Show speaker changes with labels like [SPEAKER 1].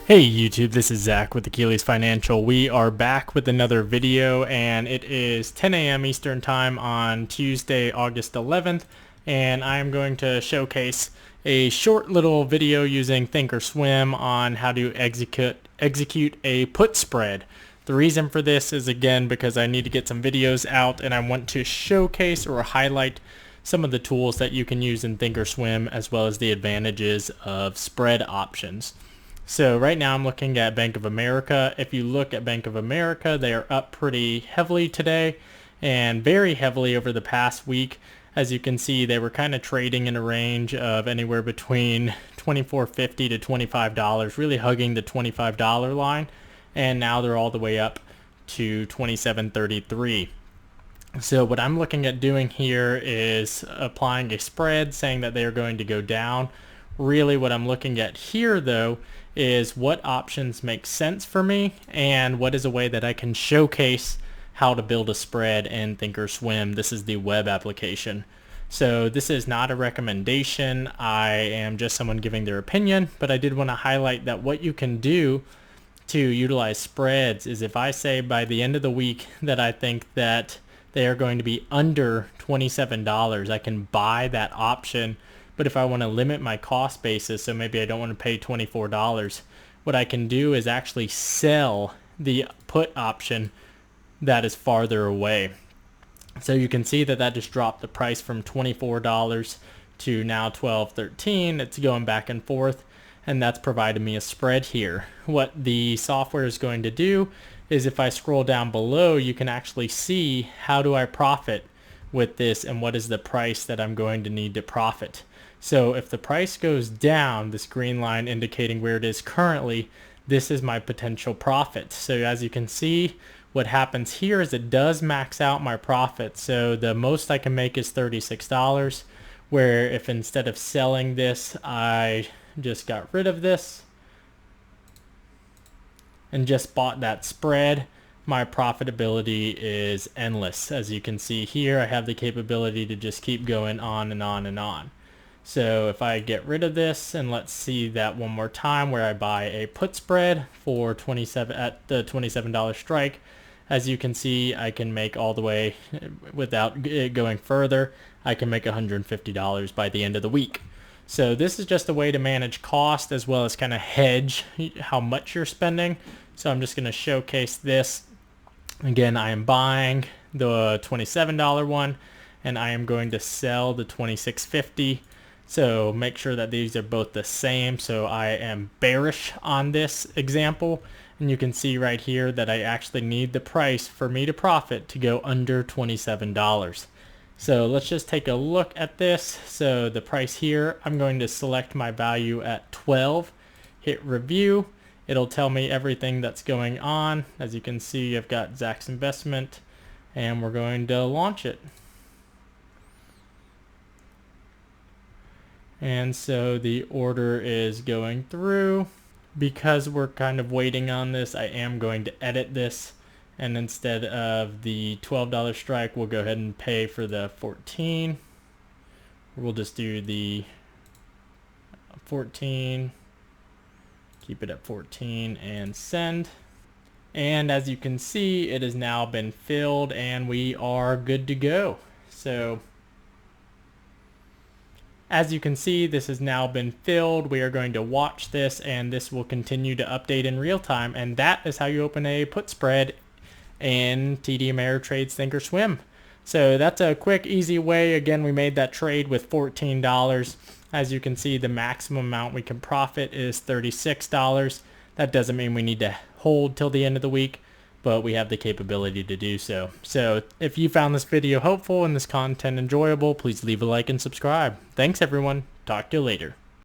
[SPEAKER 1] Hey YouTube, this is Zach with Achilles Financial. We are back with another video, and it is 10 a.m. Eastern Time on Tuesday, August 11th, and I'm going to showcase a short little video using ThinkOrSwim on how to execute a put spread. The reason for this is, again, because I need to get some videos out and I want to showcase or highlight some of the tools that you can use in ThinkOrSwim, as well as the advantages of spread options. So right now I'm looking at Bank of America. If you look at Bank of America, they are up pretty heavily today and very heavily over the past week. As you can see, they were kind of trading in a range of anywhere between $24.50 to $25, really hugging the $25 line, and now they're all the way up to $27.33. So what I'm looking at doing here is applying a spread, saying that they are going to go down. Really what I'm looking at here though is what options make sense for me and what is a way that I can showcase how to build a spread in ThinkOrSwim. This is the web application. So this is not a recommendation. I am just someone giving their opinion, but I did want to highlight that what you can do to utilize spreads is, if I say by the end of the week that I think that they are going to be under $27, I can buy that option. But if I want to limit my cost basis, so maybe I don't want to pay $24, what I can do is actually sell the put option that is farther away. So you can see that that just dropped the price from $24 to now $12.13. It's going back and forth, and that's provided me a spread here. What the software is going to do is, if I scroll down below, you can actually see how do I profit with this and what is the price that I'm going to need to profit. So if the price goes down, this green line indicating where it is currently, this is my potential profit. So as you can see, what happens here is it does max out my profit. So the most I can make is $36, where if instead of selling this, I just got rid of this and just bought that spread, my profitability is endless. As you can see here, I have the capability to just keep going on and on and on. So if I get rid of this, and let's see that one more time, where I buy a put spread for 27 at the $27 strike, as you can see, I can make all the way, without going further, I can make $150 by the end of the week. So this is just a way to manage cost as well as kind of hedge how much you're spending. So I'm just going to showcase this. Again, I am buying the $27 one, and I am going to sell the $26.50. So make sure that these are both the same. So I am bearish on this example, and you can see right here that I actually need the price for me to profit to go under $27. So let's just take a look at this. So the price here, I'm going to select my value at 12, hit review. It'll tell me everything that's going on. As you can see, I've got Zach's investment, and we're going to launch it. And so the order is going through. Because we're kind of waiting on this, I am going to edit this, and instead of the $12 strike, we'll go ahead and pay for the 14. We'll just do the 14, keep it at 14, and send. And as you can see, it has now been filled and we are good to go. So as you can see, this has now been filled. We are going to watch this, and this will continue to update in real time. And that is how you open a put spread in TD Ameritrade's ThinkOrSwim. So that's a quick, easy way. Again, we made that trade with $14. As you can see, the maximum amount we can profit is $36. That doesn't mean we need to hold till the end of the week, but we have the capability to do so. So if you found this video helpful and this content enjoyable, please leave a like and subscribe. Thanks everyone. Talk to you later.